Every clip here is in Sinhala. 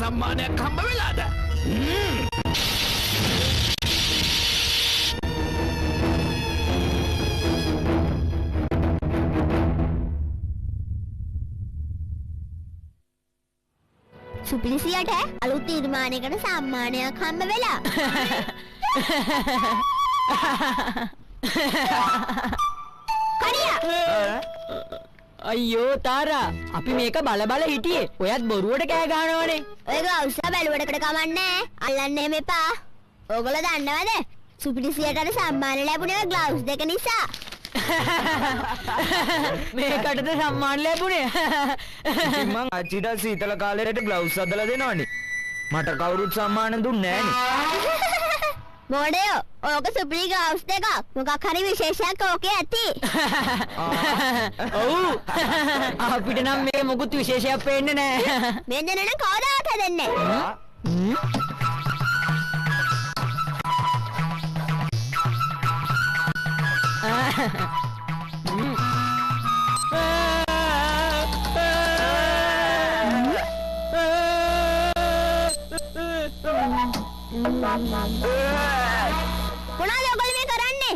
සම්මානයක් හම්බ වෙලාද? සුපිරිසියට අලුත් නිර්මාණයකට සම්මානයක් හම්බ වෙලා. කඩියා අයියෝ තාරා අපි මේක බල බල හිටියේ. ඔයත් බොරුවට කෑ ගහනවනේ. ඔය ගවුස්ස බැලුවටකට කමන්නේ. අල්ලන්න එහෙම එපා. ඕගොල්ලෝ දන්නවද? සුපිරිසියට අර සම්මාන ලැබුණේ ග්ලව්ස් දෙක නිසා. මේකටද සම්මාන ලැබුණේ. ඉතින් මං අච්චිට සීතල කාලේට ග්ලව්ස් හදලා දෙනවනේ. මට කවුරුත් සම්මාන දුන්නේ නෑනේ. මොඩයෝ ඕක සුපිරි ග්ලව්ස් දෙකක්. මොකක් හරි විශේෂයක් ඕකේ ඇති. ඔව්. අපිට නම් මේ මොකුත් විශේෂයක් පේන්නේ නෑ. මේ දෙන්න නම් කවදාවත් හදන්නේ නෑ. මොනවද ඔයගොල්ලෝ මේ කරන්නේ?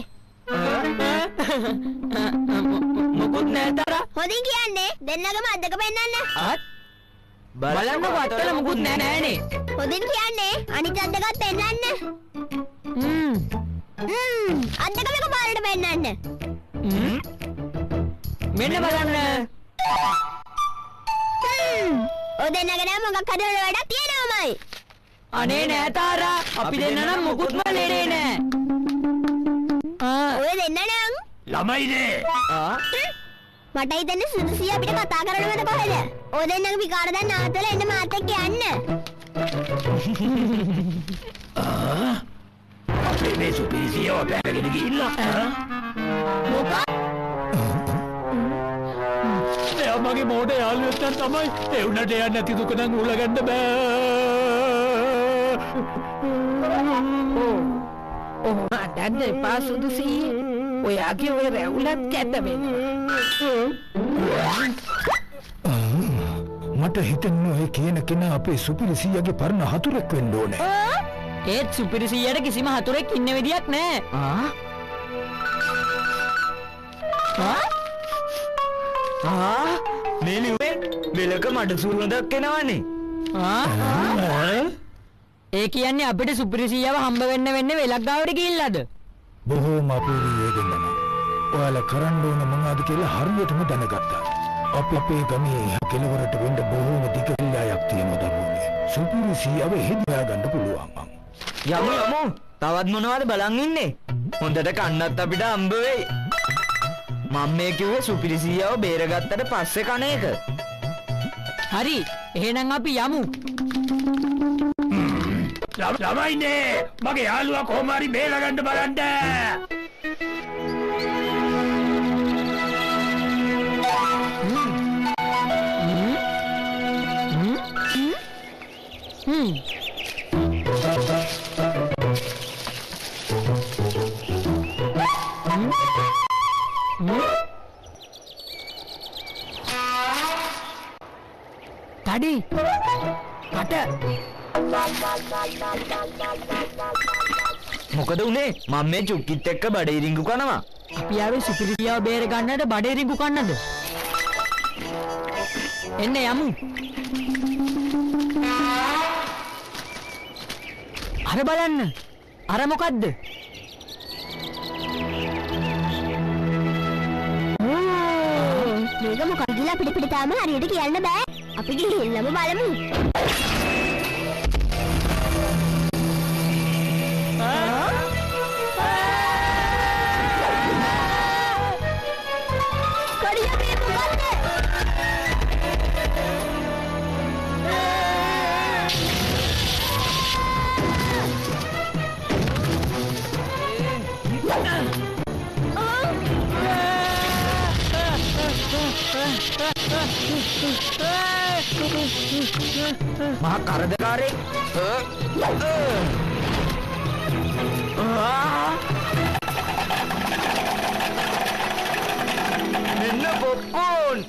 මොකුත් නෑ තාරා. හොඳින් කියන්නේ දෙන්නගම අද්දක පෙන්නන්න. බලන්න වත්තල මොකුත් නෑනේ. හොඳින් කියන්නේ අනිත් අද්දකත් පෙන්නන්න. අද්දකම එකපාරට පෙන්නන්න. මෙන්න බලන්න. ඔය දෙන්නගෙන මොකක් හරි වැඩක් තියෙනවමයි. අනේ නෑ තාරා අපි දෙන්න නම් මොකුත්ම ලේනේ නෑ. ඔය දෙන්න නම් ළමයිනේ. මට හිතෙන්නේ සුදුසිය අපිට කතා කරනවද කොහෙද? ඔය දෙන්නගේ විකාර දැන් නාතල එන්න මාත් එක්ක යන්න. අපේ මේ සුපිරිසියව බැරගෙන ගිහිල්ලා. මොකක්? එයා මගේ මෝඩ යාළුවෙක් නම් තමයි. ඒ උනට යන්න නැති දුක නම් උලගන්න බෑ. මටත් එපා සුදුසි. ඔයාගේ ඔය රැවුලත් කැත වෙනවා. මට හිතෙන්නේ ඔය කියන කෙනා අපේ සුපිරිසියගේ පරණ හතුරෙක් වෙන්න ඕනේ. ඒත් සුපිරිසියට කිසිම හතුරෙක් ඉන්න විදියක් නෑ. මේ ලිව්වේ වෙලක මඩ සුරුඳක් එනවනේ. ඒ කියන්නේ අපිට සුපිරිසියව හම්බ වෙන්න වෙලක් ගාවට ගිහිල්ලාද? බොහෝම අපූර්වයි දෙන්නම. ඔයාලා කරන්න ඕන මොනවද කියලා හරියටම දැනගත්තා. අපේ ගමේ කෙලවරට වෙන්න බොහෝම දිග පිළියක් තියෙනවා දරුවනේ. සුපිරිසියව හිතා ගන්න පුළුවන්. යමු යමු. තවත් මොනවද බලන් ඉන්නේ? හොඳට කන්නත් අපිට හම්බ වෙයි. මම මේ කිව්වේ සුපිරිසියව බේරගත්තට පස්සේ කණ එක. හරි. එහෙනම් අපි යමු. ළමයිනේ මගේ යාළුවා කොහොම හරි බේරගන්න බලන්න. Tadi. Ada. මොකද උනේ? මම මේ චුක්කිත් එක්ක බඩේ රිංගු කනවා. අපි ආවේ සුපිරිසියව බේර ගන්නද බඩේ රිංගු කන්නද? එන්න යමු. අර බලන්න. අර මොකද්ද? මේක මොකක්ද කියලා අපිට තාම හරියට කියන්න බෑ. අපි ගිහිල්ලාම බලමු. කඩියා මේ මොකද්ද? මහා කරදකාරේ. මෙන්න පොප්කෝන්.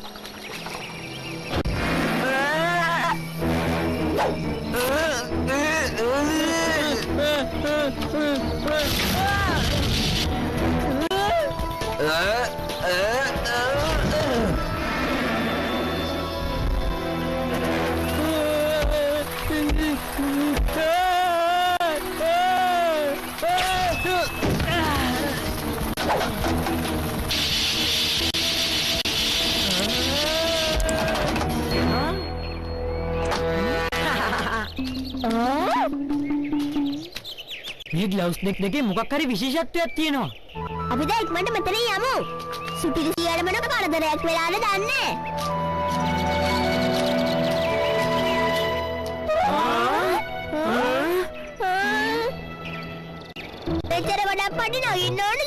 මේ ග්ලව්ස් දෙකේ මොකක් හරි විශේෂත්වයක් තියෙනවා. අපි දැන් ඉක්මනට මෙතන යමු. සුපිරිසියට මොන කරදරයක් වෙලාද දන්නේ. මෙච්චර වඩා පඩි නගින්න ඕනද?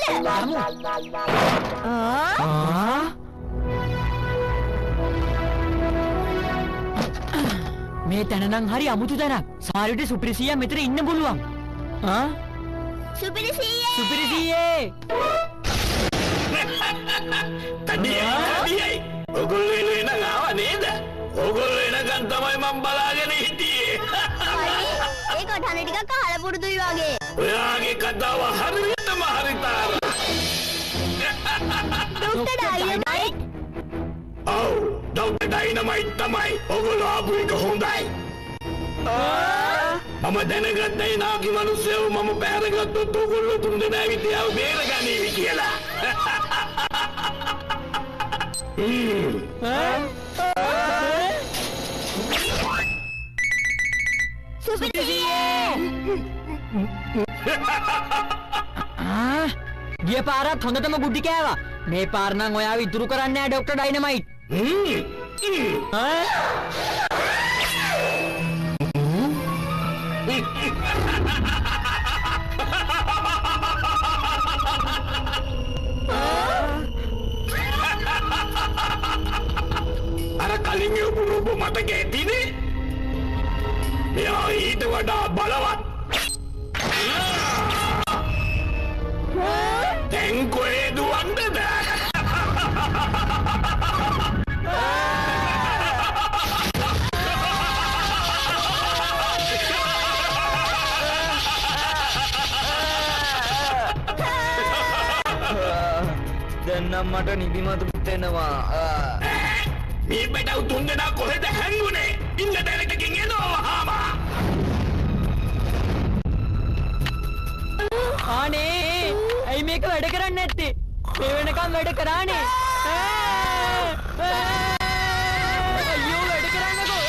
මේ තැන නම් හරි අමුතු තැනක්. සාරිට සුපිරිසියා මෙතන ඉන්න පුළුවන්. සුපිරිසියේ සුපිරිසියේ තඩියයි ඔගොල්ලෝ එන ආව නේද? ඔගොල්ලෝ එනකන් තමයි මම බලාගෙන හිටියේ. ඒ කොටහන ටිකක් අහලා පුරුදුයි වගේ. ඔයාගේ කතාව හරියටම හරිතාර. Doctor dynamite. ඔව් ડોක්ටර් ඩයිනමයිට් තමයි. ඔගොල්ලෝ ආපු එක හොඳයි. මම දැනගත්තයි නාකි මිනිස්සුව මම බෑරගත්තොත් ඔයගොල්ලෝ තුන් දෙනා විද්‍යාව බේරගනීවි කියලා. ගිය පාරත් හොඳටම බුද්ධි කෑවා. මේ පාර නම් ඔයාව ඉතුරු කරන්නේ නැහැ ડોක්ටර් ඩයිනමයිට්. අර කලින් එවපු රෝබෝ මතක ඇතිනේ? මෙයා ඊට වඩා බලවත්. දැන් කොහෙ දුවන්නද? දැන් නම් මට නිදිමත පුතෙනවා. මේ බඩව තුන් දෙනා කොහෙද හැංගුනේ? ඉන්න දැනකකින් එනවා හාමා. අනේ ඇයි මේක වැඩ කරන්නේ නැත්තේ? මේ වෙනකම් වැඩ කරානේ. අයියෝ වැඩ කරන්නකෝ.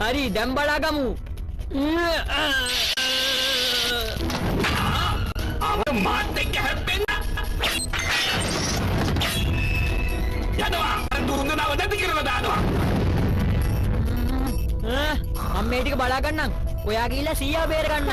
හරි දැන් බලාගමු. අර මාත් එක්ක හැප්පෙන්න. යනවා. අර තුන් දෙනාව නැති කරලා දානවා. මම මේ ටික බලා ගන්නම්. ඔයා ගිහිල්ලා සීයා බේර ගන්න.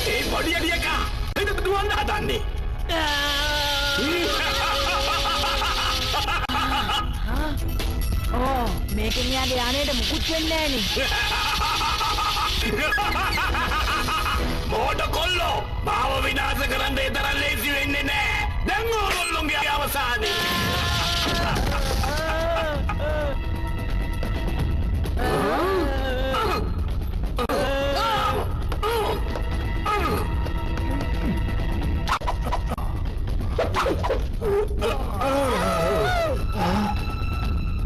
ඒ පොඩි අඩියකා එතන දුවන්න හදන්නේ. මේකෙන් යාගේ යානෙට මුකුත් වෙන්නේ නෑනේ. මොඩ කොල්ලෝ මාව විනාශ කරන්න ඒ තරම් ලේසි වෙන්නේ නෑ. දැන් ඕගොල්ලෝගේ අවසානේ.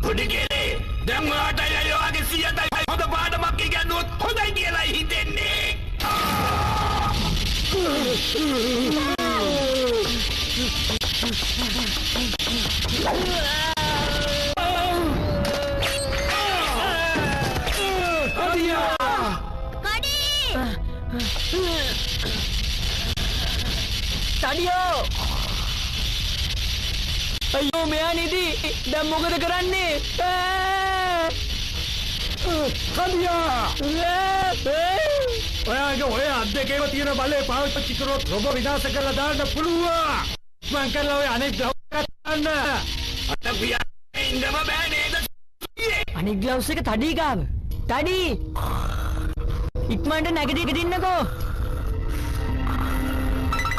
පොඩි කෙනේ දැන් ඔයාට අයියාගේ සියතයි හොඳ පාඩමක් ඉගෙනුවොත් හොඳයි කියලා හිතෙන්නේ. තඩියෝ අයියෝ මෙයා නිදි දැන් මොකද කරන්නේ? කඩියා ඔයාගේ ඔය අත් දෙකේම තියෙන බලය පාවිච්චි කරොත් රොබෝ විනාශ කරලා දාන්න පුළුවන්. මං කරලා ඔය අනෙක් ගන්න. අත පියා ඉන්නම බෑ නේද? අනික් ග්ලව්ස් එක තඩි ගාව. තඩි. ඉක්මනට නැගිටින්නකෝ.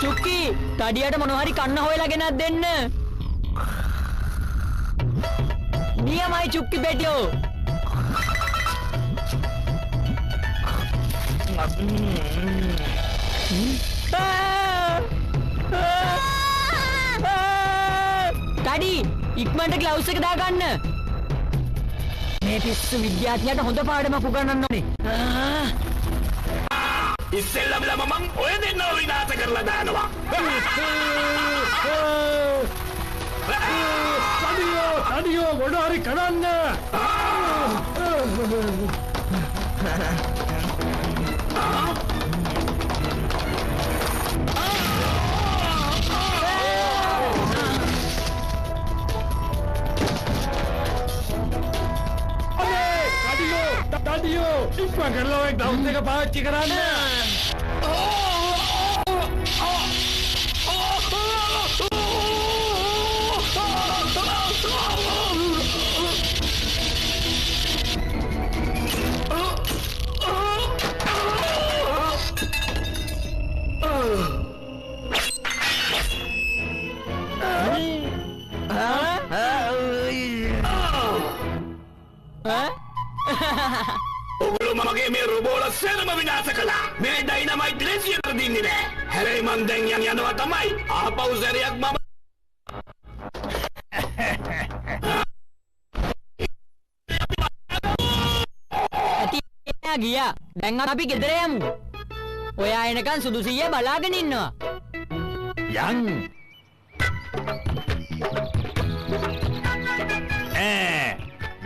චුක්කි තඩියට මොනවා හරි කන්න හොයලා ගෙනත් දෙන්න. නියමයි චුක්කි බෙඩියෝ. තඩි ඉක්මනට ග්ලව්ස් එක දාගන්න. මේ පිස්සු විද්‍යාඥයාට හොඳ පාඩමක් උගන්වන්න ඕනේ. ඉස්සෙල්ලම මම ඔය දෙන්නව විනාශ කරලා දානවා. අඩියෝ ගොඩ හරි කරන්න. අඩියෝ ඉක්මන් කරලා ඔය ග්‍රවුන්ඩ් එක පාවිච්චි කරන්න. ඔගොල්ලෝ මගේ මේ රොබෝල සේරම විනාශ කළා. මේ ඩයිනමයිට් ලේසියට දින්නේ නෑ. හැබැයි මං දැන් යනවා තමයි. ආපහු සැරයක් මම ගියා. දැන් අපි ගෙදර යමු. ඔයා එනකන් සුදු සීයේ බලාගෙන ඉන්නවා. යන්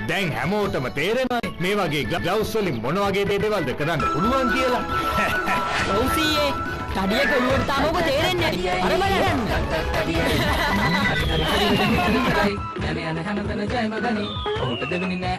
දැන් හැමෝටම තේරෙනවා මේ වගේ ග්ලව්ස් වලින් මොන වගේ දේවල්ද කරන්න පුළුවන් කියලා. ඔව් සීයේ. තඩියක ඔළුවට තාම ඔබ තේරෙන්නේ නැහැ. අර බලන්න. යන හැමතැන ජයම ගනි. ඔහුට දෙවෙනි නෑ